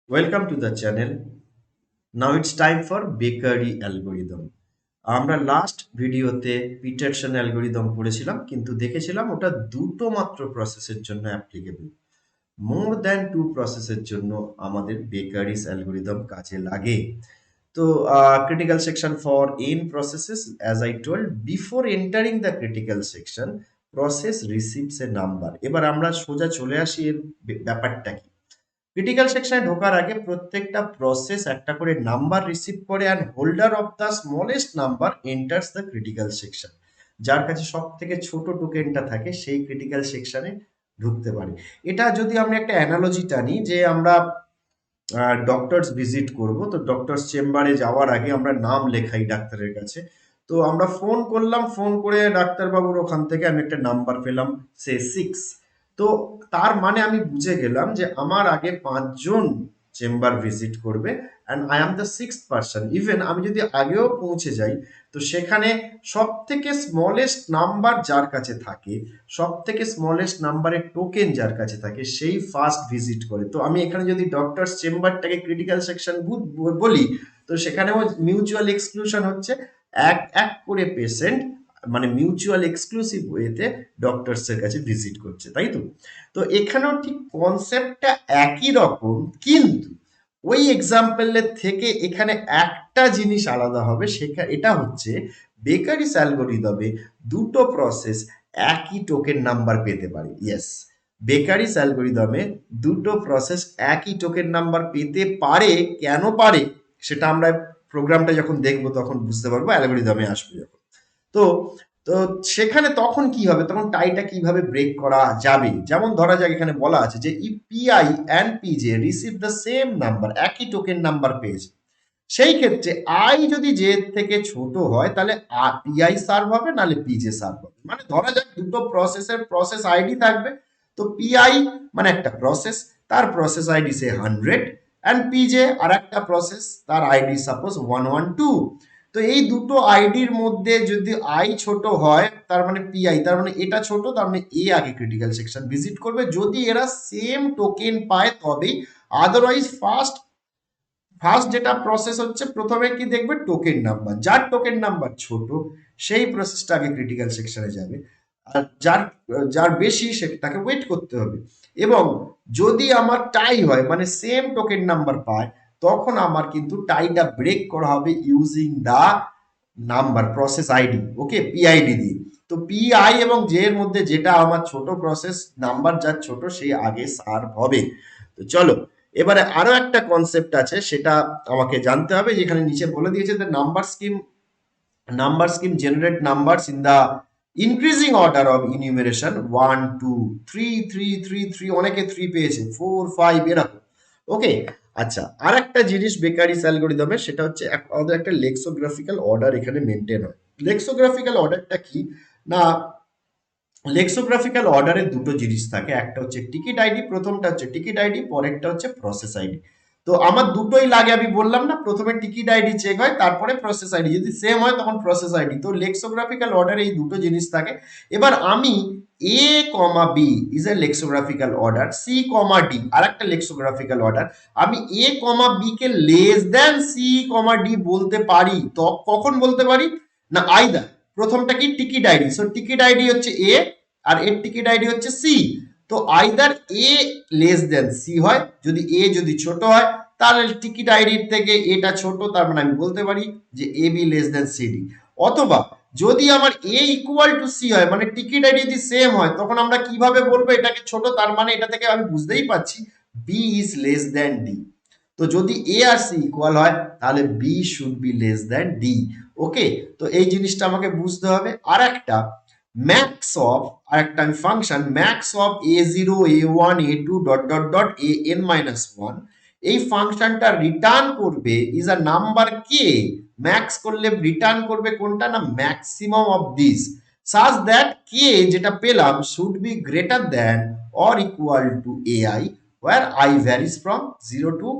Welcome to the channel. Now it's time for bakery algorithm. আমরা last ভিডিওতে Pietersen algorithm পড়েছিলাম কিন্তু দেখেছিলাম ওটা দুটো মাত্র প্রসেসের জন্য অ্যাপ্লিকেবল। মোর দ্যান টু প্রসেসের জন্য আমাদের বেকারিস অ্যালগরিদম কাজে লাগে। তো critical section for in processes, as I told before entering the critical section, process receives a number. এবার আমরা সোজা চলে আসি এর ব্যাপারটা কি। ক্রিটিক্যাল সেকশনে ঢোকার আগে প্রত্যেকটা প্রসেস একটা করে নাম্বার রিসিভ করে and holder of the smallest number enters the critical section. যার কাছে সব থেকে ছোট টোকেনটা থাকে সেই ক্রিটিক্যাল সেকশনে ঢুকতে পারে। এটা যদি আমরা একটা অ্যানালজি টানি যে আমরা ডক্টরস ভিজিট করব, তো ডক্টরস চেম্বারে যাওয়ার আগে আমরা নাম লেখাই ডাক্তারের কাছে। তো আমরা ফোন করলাম, ফোন করে ডাক্তারবাবুর ওখান থেকে আমি একটা নাম্বার পেলাম, সে 6। তো তার মানে আমি বুঝে গেলাম যে আমার আগে 5 জন চেম্বার ভিজিট করবে and I am the 6th person. Even আমি যদি আগেও পৌঁছে যাই, তো সেখানে সব থেকে স্মলেস্ট নাম্বার যার কাছে থাকে, সব থেকে স্মলেস্ট নাম্বারের টোকেন যার কাছে থাকে, সেই ফার্স্ট ভিজিট করে। তো আমি এখানে যদি ডক্টরস চেম্বারটাকে ক্রিটিক্যাল সেকশন বলি, তো সেখানেও মিউচুয়াল এক্সক্লুশন হচ্ছে এক এক করে পেশেন্ট, মানে মিউচুয়াল এক্সক্লুসিভ ওয়েতে ডক্টরসের কাছে ভিজিট করছে, তাই তো? তো এখানেও ঠিক কনসেপ্টটা একই রকম, কিন্তু ওই এক্সাম্পলের থেকে এখানে একটা জিনিস আলাদা হবে। এটা হচ্ছে বেকারিস অ্যালগরিদমে দুটো প্রসেস একই টোকেন নাম্বার পেতে পারে। ইয়েস, বেকারিস অ্যালগরিদমে দুটো প্রসেস একই টোকেন নাম্বার পেতে পারে। কেন পারে সেটা আমরা প্রোগ্রামটা যখন দেখবো তখন বুঝতে পারবো, অ্যালগরিদমে আসবে যখন। তো তো সেখানে তখন কি হবে, তখন টাইটা কিভাবে ব্রেক করা যাবে? যেমন ধরা যাক এখানে বলা আছে যে ই PI and PJ receive the same number, একই টোকেন নাম্বার পেয়েছে। সেই ক্ষেত্রে আই যদি জে থেকে ছোট হয় তাহলে পিআই সার্ভ হবে, নাহলে পিজে সার্ভ হবে। মানে ধরা যাক দুটো প্রসেসের প্রসেস আইডি থাকবে। তো পিআই মানে একটা প্রসেস, তার প্রসেস আইডি সে 100, অ্যান্ড পিজে আর একটা প্রসেস, তার আইডি সাপোজ 112। তো এই দুটো আইডির মধ্যে যদি আই ছোট হয় তার মানে পিআই, তার মানে এটা ছোট, তার মানে এ আগে ক্রিটিক্যাল সেকশন ভিজিট করবে। যদি এরা সেম টোকেন পায় তবেই, আদারওয়াইজ ফার্স্ট ফার্স্ট যেটা প্রসেস হচ্ছে, প্রথমে কি দেখবে টোকেন নাম্বার, যার টোকেন নাম্বার ছোট সেই প্রসেসটা আগে ক্রিটিক্যাল সেকশনে যাবে, আর যার যার বেশি সেটাকে ওয়েট করতে হবে। এবং যদি আমার টাই হয়, মানে সেম টোকেন নাম্বার পায়, তখন আমার কিন্তু টাইটা ব্রেক করা হবে using the number process ID, okay, PID দিয়ে। তো পিআই এবং জে এর মধ্যে যেটা আমার ছোট প্রসেস নাম্বার যার ছোট, সেই আগে সার্ভ হবে। তো চলো, এবারে আরো একটা কনসেপ্ট আছে, সেটা আমাকে জানতে হবে। যেখানে নিচে বলে দিয়েছে যে number scheme generate numbers in the increasing order of enumeration 1 2 3 3 3 3, অনেকে 3 পেয়েছে, 4 5 এরকম। ওকে, আচ্ছা, আর একটা জিনিস বেকারিস অ্যালগরিদমে, সেটা হচ্ছে আমাদের একটা লেক্সোগ্রাফিক্যাল অর্ডার এখানে মেনটেন হয়। লেক্সোগ্রাফিক্যাল অর্ডারটা কি না, লেক্সোগ্রাফিক্যাল অর্ডারে দুটো জিনিস থাকে, একটা হচ্ছে টিকিট আইডি, প্রথমটা হচ্ছে টিকিট আইডি, পরেরটা হচ্ছে প্রসেস আইডি। তো আমার দুটোই লাগে, আমি বললাম না, প্রথমে টিকিট আইডি চেক হয়, তারপরে প্রসেস আইডি, যদি সেম হয় তখন প্রসেস আইডি। তো লেক্সোগ্রাফিক্যাল অর্ডারে এই দুটো জিনিস থাকে। এবার আমি A comma B is a lexicographical order, C comma D আর একটা লেক্সোগ্রাফিক্যাল অর্ডার, আমি এ কমা বি কে less than C comma D বলতে পারি। তো কখন বলতে পারি না, আইদার প্রথমটা কি ticket ID, so ticket ID হচ্ছে এ আর এর টিকিট আইডি হচ্ছে সি। তো আইদার এ লেস দেন সি হয়, যদি এ যদি ছোট হয় তাহলে টিকিট আইডির থেকে এটা ছোট, তার মানে আমি বলতে পারি যে A B less then CD. অথবা যদি আমার এ ইকুয়াল টু সি হয়, মানে টিকিট আইডি যদি সেম হয়, তখন আমরা কিভাবে বলবো এটাকে ছোট, তার মানে এটা থেকে আমি বুঝতেই পারছি B is less than D. তো যদি এ আর সি ইকুয়াল হয় তাহলে B should be less than D. Okay, তো এই জিনিসটা আমাকে বুঝতে হবে। আর একটা ম্যাক্স অফ, আর একটা আমি function max of a0 a1 a2 dot dot dot an-1, এই ফাংশনটা রিটার্ন করবে ইজ আ নাম্বার কে। ম্যাক্স করলে রিটার্ন করবে কোনটা না, maximum of this, such that কে যেটা পেলাম should be greater than or equal to ai, where I varies from 0 to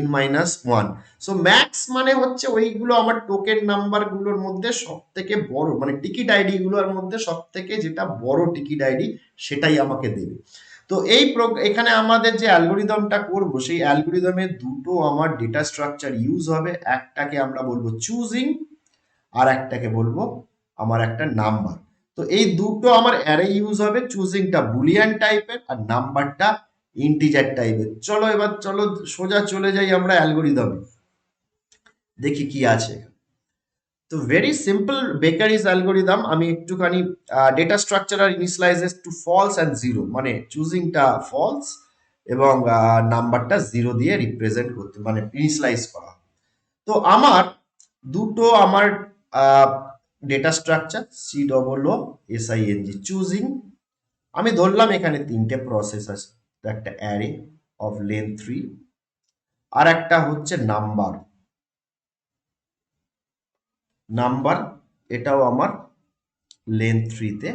n-1। So max মানে হচ্ছে ওইগুলো আমার টোকেন নাম্বার গুলোর মধ্যে সব থেকে বড়, মানে টিকিট আইডি গুলোর মধ্যে সব থেকে যেটা বড় টিকিট আইডি, সেটাই আমাকে দেবে। তো এখানে আমাদের যে অ্যালগোরিদমটা করব সেই অ্যালগোরিদমে দুটো আমার ডেটা স্ট্রাকচার ইউজ হবে, একটাকে আমরা বলবো চুজিং আর একটাকে বলবো আমার একটা নাম্বার। তো এই দুটো আমার অ্যারে ইউজ হবে, চুজিংটা বুলিয়ান টাইপের আর নাম্বারটা ইন্টিজার টাইপের। চলো সোজা চলে যাই আমরা অ্যালগোরিদমে, দেখি কি আছে। তো ভেরি সিম্পল বেকারিজ অ্যালগোরিদম। আমি একটুখানি ডেটা স্ট্রাকচার আর initialises to false and zero, মানে চুজিংটা ফলস এবং নাম্বারটা জিরো দিয়ে রিপ্রেজেন্ট করতে মানে ইনিশিয়ালাইজ করা। তো আমার ডেটা স্ট্রাকচার COOSING চুজিং। আমি ধরলাম এখানে তিনটে প্রসেস আছে, তো একটা অ্যারে অফ লেন্থ 3, আর একটা হচ্ছে নাম্বার এটাও আমার লেন্থ 3 তে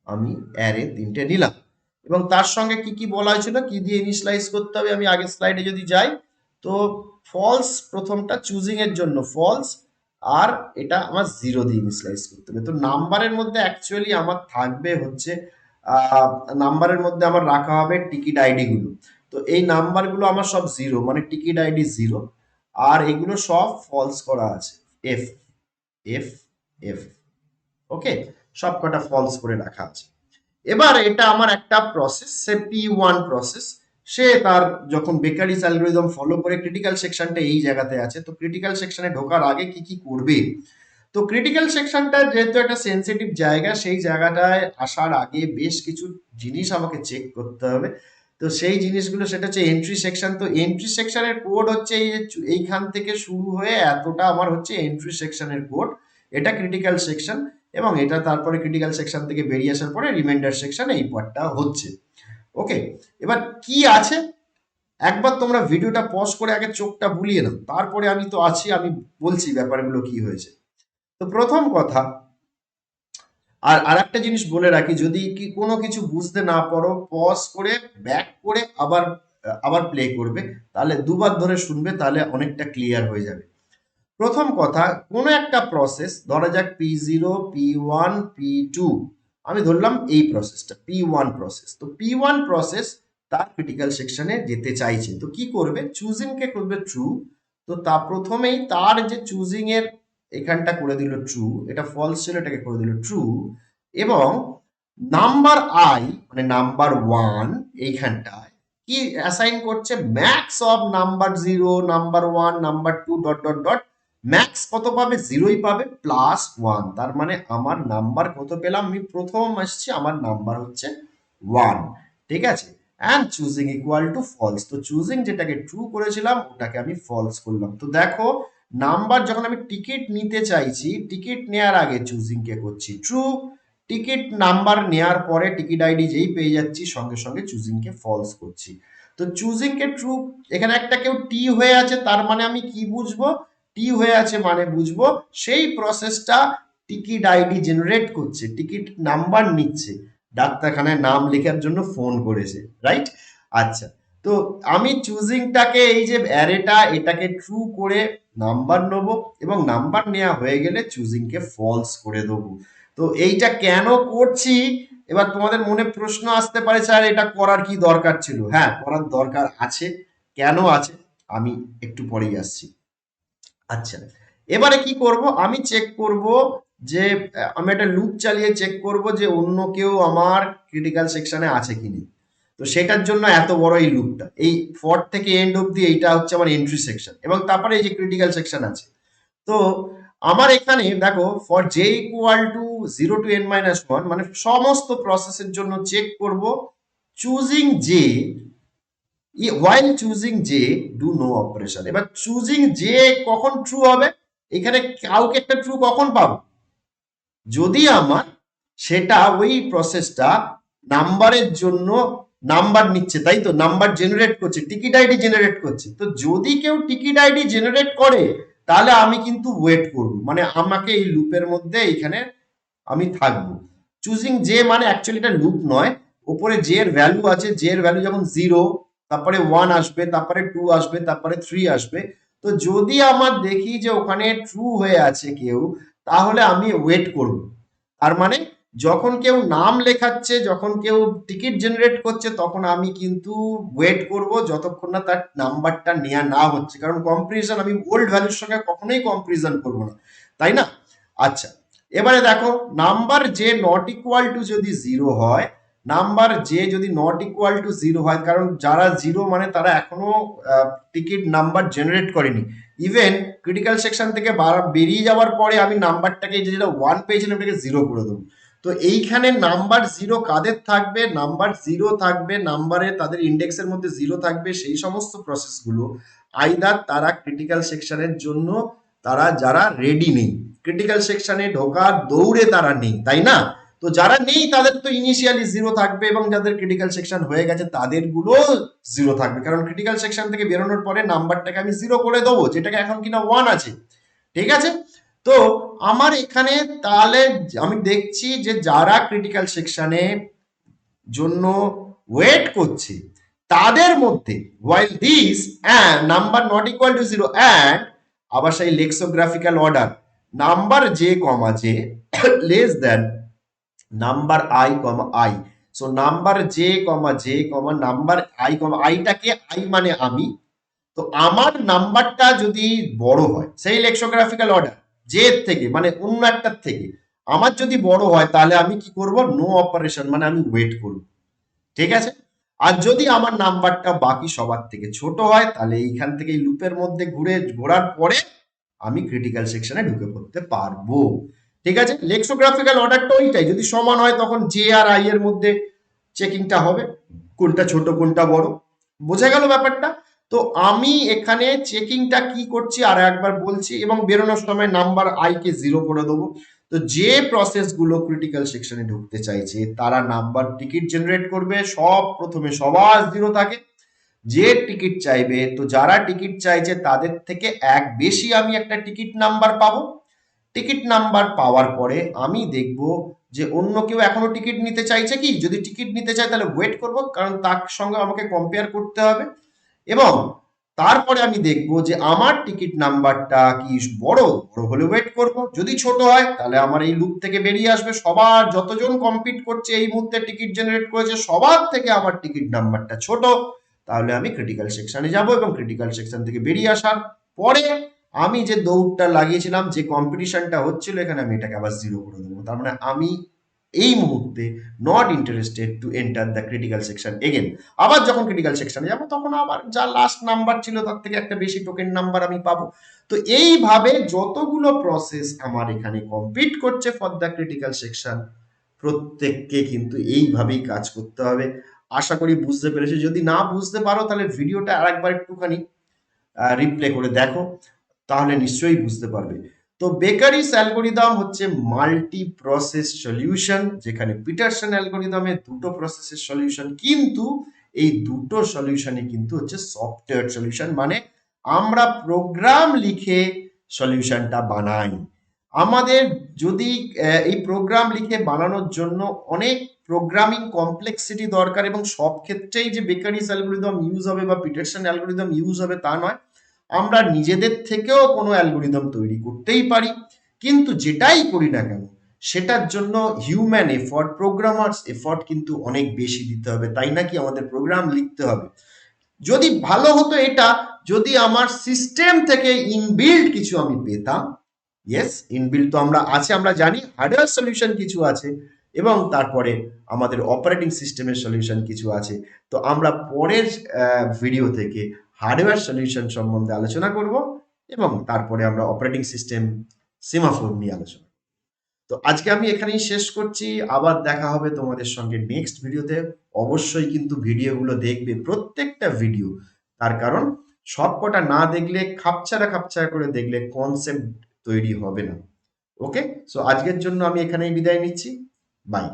আমি অ্যারে তিনটে নিলাম। এবং তার সঙ্গে কি কি বলা হয়েছিল, কি দিয়ে ইনিশিয়ালাইজ করতে হবে, আমি আগের স্লাইডে যদি যাই তো ফলস, প্রথমটা চুজিং এর জন্য ফলস, আর এটা আমার জিরো দিয়ে ইনিশিয়ালাইজ করতে হবে। তো নাম্বারের মধ্যে অ্যাকচুয়ালি আমার থাকবে হচ্ছে নাম্বারের মধ্যে আমার রাখা হবে টিকিট আইডি গুলো। তো এই নাম্বারগুলো আমার সব জিরো, মানে টিকিট আইডি জিরো, আর এগুলো সব ফলস করা আছে, এফ এফ এফ ওকে, সব কটা ফলস করে রাখা আছে। এবার এটা আমার একটা প্রসেস, সে P1 প্রসেস, সে তার যখন বেকারিজ অ্যালগরিদম ফলো করে ক্রিটিক্যাল সেকশনটা এই জায়গাতে আছে, তো ক্রিটিক্যাল সেকশনে ঢোকার আগে কি কি করবে। তো ক্রিটিক্যাল সেকশনটা যেহেতু একটা সেন্সিটিভ জায়গা, সেই জায়গাটায় আসার আগে বেশ কিছু জিনিস আমাকে চেক করতে হবে। তো সেই জিনিসগুলো সেটা হচ্ছে এন্ট্রি সেকশন। তো এন্ট্রি সেকশনের কোড হচ্ছে এইখান থেকে শুরু হয়ে এতটা আমার হচ্ছে এন্ট্রি সেকশনের কোড, এটা ক্রিটিক্যাল সেকশন। এবং এটা তারপরে ক্রিটিক্যাল সেকশন থেকে বেরিয়ে আসার পরে রিমাইন্ডার সেকশন এই পার্টটা হচ্ছে। ওকে, এবার কি আছে একবার তোমরা ভিডিওটা পজ করে আগে চোখটা বুলিয়ে নাও, তারপরে আমি তো আছি, আমি বলছি ব্যাপারগুলো কি হয়েছে। তো প্রথম কথা, আর একটা জিনিস বলে রাখি, যদি কি কোনো কিছু বুঝতে না পারো পজ করে ব্যাক করে আবার আবার প্লে করবে, তাহলে দুবার ধরে শুনবে, তাহলে অনেকটা ক্লিয়ার হয়ে যাবে। প্রথম কথা, কোনো একটা প্রসেস, ধরা যাক P0 P1 P2, আমি ধরলাম এই প্রসেসটা P1 প্রসেস। তো P1 প্রসেস তার ক্রিটিক্যাল সেকশনে যেতে চাইছে, তো কি করবে, চুজিং কে করবে ট্রু। তো তা প্রথমেই তার যে চুজিং এর এখানটা করে দিল ট্রু, এটা ফলস ছিল এটাকে করে দিল ট্রু, এবং নাম্বার আই মানে নাম্বার 1 এইখানটায় কি অ্যাসাইন করছে, max of number 0 number 1 number 2 dot dot dot, max কত পাবে, জিরোই পাবে, প্লাস 1। তার মানে আমার নাম্বার কত পেলাম, আমি প্রথম আসছি, আমার নাম্বার হচ্ছে 1, ঠিক আছে। And choosing equal to false, তো চুজিং যেটাকে ট্রু করেছিলাম ওটাকে আমি ফলস করলাম। তো দেখো, নাম্বার যখন আমি টিকিট নিতে চাইছি, টিকিট নেওয়ার আগে চুজিং কে করছি ট্রু, টিকিট নাম্বার নেওয়ার পরে টিকিট আইডি যেই পেয়ে যাচ্ছি সঙ্গে সঙ্গে চুজিং কে ফলস করছি। তো চুজিং কে ট্রু, এখানে একটা কেউ টি হয়ে আছে, তার মানে আমি কি বুঝবো, টি হয়ে আছে মানে বুঝবো সেই প্রসেসটা টিকিট আইডি জেনারেট করছে, টিকিট নাম্বার নিচ্ছে, ডাক্তারখানায় নাম লেখার জন্য ফোন করেছে, রাইট। আচ্ছা, তো আমি চুজিংটাকে এই যে অ্যারেটা এটাকে ট্রু করে নাম্বার নেব, এবং নাম্বার নেওয়া হয়ে গেলে চুজিংকে ফলস করে দেবো। তো এইটা কেন করছি, এবার তোমাদের মনে প্রশ্ন আসতে পারে, স্যার এটা করার কি দরকার ছিল। হ্যাঁ, করার দরকার আছে। কেন আছে আমি একটু পরেই আসছি। আচ্ছা, এবারে কি করব, আমি চেক করব যে আমি একটা লুপ চালিয়ে চেক করব যে অন্য কেউ আমার ক্রিটিক্যাল সেকশনে আছে কিনা। তো সেটার জন্য এত বড় এই লুপটা, এই ফর থেকে এন্ড অবধি এইটা হচ্ছে আমার এন্ট্রি সেকশন, এবং তারপরে এই যে ক্রিটিক্যাল সেকশন আছে। তো আমার এখানে দেখো, for J equal to 0 to n-1, মানে সমস্ত প্রসেসের জন্য চেক করব choosing J, while choosing j do no operation। এবার চুজিং জে কখন ট্রু হবে, এখানে কাউকে একটা ট্রু কখন পাবো, যদি আমার সেটা ওই প্রসেসটা নাম্বারের জন্য নাম্বার নিচ্ছে, তাই তো, নাম্বার জেনারেট করছে, টিকিট আইডি জেনারেট করছে। তো যদি কেউ টিকিট আইডি জেনারেট করে তাহলে আমি কিন্তু ওয়েট করব, মানে আমাকে এই লুপের মধ্যে এখানে আমি থাকবো। চুজিং জে মানে অ্যাকচুয়ালি এটা লুপ নয়, উপরে জে এর ভ্যালু আছে, জে এর ভ্যালু যখন 0, তারপরে 1 আসবে, তারপরে 2 আসবে, তারপরে 3 আসবে। তো যদি আমার দেখি যে ওখানে ট্রু হয়ে আছে কেউ, তাহলে আমি ওয়েট করব। তার মানে যখন কেউ নাম লেখাচ্ছে, যখন কেউ টিকিট জেনারেট করছে, তখন আমি কিন্তু ওয়েট করব যতক্ষণ না তার নাম্বারটা নেওয়া না হচ্ছে, কারণ কম্পারিজন আমি ওল্ড ভ্যালুর সঙ্গে কখনোই কম্পারিজন করব না, তাই না? আচ্ছা, এবারে দেখো, নাম্বার যে নট ইকুয়াল টু যদি জিরো হয়, নাম্বার যে যদি নট ইকুয়াল টু জিরো হয়, কারণ যারা জিরো মানে তারা এখনো টিকিট নাম্বার জেনারেট করেনি। ইভেন ক্রিটিক্যাল সেকশন থেকে বেরিয়ে যাওয়ার পরে আমি নাম্বারটাকে যেটা ওয়ান পেয়েছিলাম এটাকে জিরো করে দেবো। তো এইখানে নাম্বার জিরো কাদের থাকবে? নাম্বার জিরো থাকবে, নাম্বারে তাদের ইন্ডেক্সের মধ্যে জিরো থাকবে সেই সমস্ত প্রসেসগুলো আইদার তারা ক্রিটিক্যাল সেকশনের জন্য তারা যারা রেডি নেই, ক্রিটিক্যাল সেকশনে ঢোকার দৌড়ে তারা নেই, তাই না? তো যারা নেই তাদের তো ইনিশিয়ালি জিরো থাকবে, এবং যাদের ক্রিটিক্যাল সেকশন হয়ে গেছে তাদের গুলো জিরো থাকবে, কারণ ক্রিটিক্যাল সেকশন থেকে বেরোনোর পরে নাম্বারটাকে আমি জিরো করে দেবো, যেটাকে এখন কিনা ওয়ান আছে। ঠিক আছে? তো আমার এখানে তাহলে আমি দেখছি যে যারা ক্রিটিক্যাল সেকশনে জন্য ওয়েট করছে তাদের মধ্যে while this and number not equal to zero and আবার সেই lexicographical order number J comma J less than number I comma I, so number J comma J comma number I comma আইটাকে I মানে আমি, তো আমার নাম্বারটা যদি বড় হয় সেই লেক্সোগ্রাফিক্যাল অর্ডার জে থেকে মানে অন্য একটার থেকে আমার যদি বড় হয়, তাহলে আমি কি করব? নো অপারেশন, মানে আমি ওয়েট করব। ঠিক আছে? আর যদি আমার নাম্বারটা বাকি সবার থেকে ছোট হয়, তাহলে এইখান থেকে এই লুপের মধ্যে ঘোরার পরে আমি ক্রিটিক্যাল সেকশনে ঢুকে পড়তে পারবো। ঠিক আছে? লেক্সোগ্রাফিক্যাল অর্ডারটা ওইটাই, যদি সমান হয় তখন জে আর আই এর মধ্যে চেকিংটা হবে, কোনটা ছোট কোনটা বড়। বোঝা গেল ব্যাপারটা? তো আমি এখানে চেকিংটা কি করছি আর একবার বলছি, এবং বেরোনোর সময় নাম্বার আই কে জিরো করে দেবো। তো যে প্রসেসগুলো ক্রিটিক্যাল সেকশনে ঢুকতে চাইছে তারা নাম্বার টিকিট জেনারেট করবে, সব প্রথমে সবার জিরো থাকে। যে টিকিট চাইবে, তো যারা টিকিট চাইছে তাদের থেকে এক বেশি আমি একটা টিকিট নাম্বার পাবো। টিকিট নাম্বার পাওয়ার পরে আমি দেখব যে অন্য কেউ এখনো টিকিট নিতে চাইছে কি, যদি টিকিট নিতে চায় তাহলে ওয়েট করব, কারণ তার সঙ্গে আমাকে কম্পেয়ার করতে হবে। এবং তারপরে আমি দেখব যে আমার টিকিট নাম্বারটা কি বড়, বড় হলে ওয়েট করব, যদি ছোট হয় তাহলে আমার এই লুপ থেকে বেরিয়ে আসবে, সবার যতজন কম্পিট করছে এই মুহূর্তে টিকিট জেনারেট করেছে সবার থেকে আমার টিকিট নাম্বারটা ছোট, তাহলে আমি ক্রিটিক্যাল সেকশনে যাব, এবং ক্রিটিক্যাল সেকশন থেকে বেরিয়ে আসার পরে আমি যে দৌড়টা লাগিয়েছিলাম, যে কম্পিটিশনটা হচ্ছিল, এখানে আমি এটাকে আবার জিরো করে দেবো। তার মানে আমি এই মুহূর্তে not interested to enter the critical section again. আবার যখন ক্রিটিক্যাল সেকশনে যাবো তখন আবার যা লাস্ট নাম্বার ছিল তার থেকে একটা বেশি টোকেন নাম্বার আমি পাবো। তো এইভাবে যতগুলো প্রসেস আমার এখানে কমপ্লিট করছে ফর দ্য ক্রিটিক্যাল সেকশন, প্রত্যেককে কিন্তু এইভাবেই কাজ করতে হবে। আশা করি বুঝতে পেরেছো। যদি না বুঝতে পারো তাহলে ভিডিওটা আরেকবার একটুখানি রিপ্লে করে দেখো, তাহলে নিশ্চয়ই বুঝতে পারবে। তো বেকারিস অ্যালগোরিদম হচ্ছে মাল্টি প্রসেস সলিউশন, যেখানে পিটারসন অ্যালগোরিদমে দুটো প্রসেসের সলিউশন, কিন্তু এই দুটো সলিউশনে কিন্তু হচ্ছে সফটওয়্যার সলিউশন, মানে আমরা প্রোগ্রাম লিখে সলিউশনটা বানাই। আমাদের যদি এই প্রোগ্রাম লিখে বানানোর জন্য অনেক প্রোগ্রামিং কমপ্লেক্সিটি দরকার, এবং সব ক্ষেত্রেই যে বেকারিস অ্যালগোরিদম ইউজ হবে বা পিটারসন অ্যালগোরিদম ইউজ হবে তা নয়। আমরা নিজেদের থেকেও কোনো অ্যালগোরিদম তৈরি করতেই পারি, কিন্তু যেটাই করি না কেন সেটার জন্য হিউম্যান এফর্ট, প্রোগ্রামার্স এফর্ট কিন্তু অনেক বেশি দিতে হবে, তাই নাকি আমাদের প্রোগ্রাম লিখতে হবে। যদি ভালো হতো এটা, যদি আমার সিস্টেম থেকে ইনবিল্ড কিছু আমি পেতাম। ইয়েস, ইনবিল্ড তো আমরা আছে, আমরা জানি হার্ডওয়্যার সলিউশন কিছু আছে, এবং তারপরে আমাদের অপারেটিং সিস্টেমের সলিউশন কিছু আছে। তো আমরা পরের ভিডিও থেকে হার্ডওয়্যার সলিউশন সম্বন্ধে আলোচনা করব, এবং তারপরে আমরা অপারেটিং সিস্টেম সেমাফোর নিয়ে আলোচনা। তো আজকে আমি এখানেই শেষ করছি, আবার দেখা হবে তোমাদের সঙ্গে নেক্সট ভিডিওতে। অবশ্যই কিন্তু ভিডিওগুলো দেখবে, প্রত্যেকটা ভিডিও, তার কারণ সবকটা না দেখলে, খাপছাড়া খাপছাড়া করে দেখলে কনসেপ্ট তৈরি হবে না। ওকে, সো আজকের জন্য আমি এখানেই বিদায় নিচ্ছি। বাই।